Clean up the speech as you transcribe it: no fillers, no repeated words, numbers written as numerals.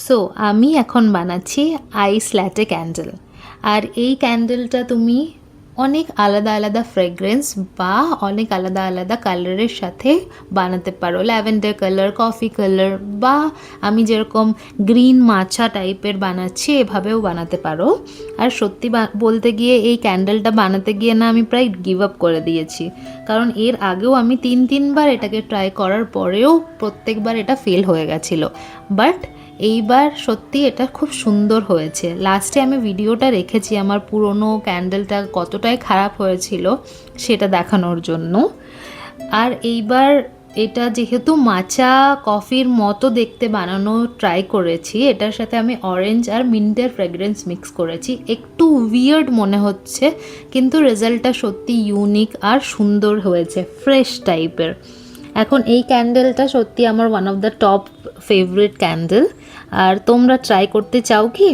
So আমি এখন বানাচ্ছি আইস ল্যাটে ক্যান্ডেল। আর এই ক্যান্ডেলটা তুমি অনেক আলাদা আলাদা ফ্রেগরেন্স বা অনেক আলাদা আলাদা কালারের সাথে বানাতে পারো। ল্যাভেন্ডার কালার, কফি কালার, বা আমি যেরকম গ্রিন মাচা টাইপের বানাচ্ছি এভাবেও বানাতে পারো। আর সত্যি বলতে গিয়ে এই ক্যান্ডেলটা বানাতে গিয়ে না আমি প্রায় গিভ আপ করে দিয়েছি, কারণ এর আগেও আমি তিনবার এটাকে ট্রাই করার পরেও প্রত্যেকবার এটা ফেল হয়ে গেছিলো। বাট এইবার সত্যি এটা খুব সুন্দর হয়েছে। লাস্টে আমি ভিডিওটা রেখেছি আমার পুরনো ক্যান্ডেলটা কতটাই খারাপ হয়েছিল সেটা দেখানোর জন্য। আর এইবার এটা যেহেতু মাচা কফির মতো দেখতে বানানো ট্রাই করেছি, এটার সাথে আমি অরেঞ্জ আর মিন্টের ফ্রেগরেন্স মিক্স করেছি। একটু উইয়ার্ড মনে হচ্ছে, কিন্তু রেজাল্টটা সত্যি ইউনিক আর সুন্দর হয়েছে, ফ্রেশ টাইপের। এখন এই ক্যান্ডেলটা সত্যি আমার one of the top favourite candle. আর তোমরা ট্রাই করতে চাও কি?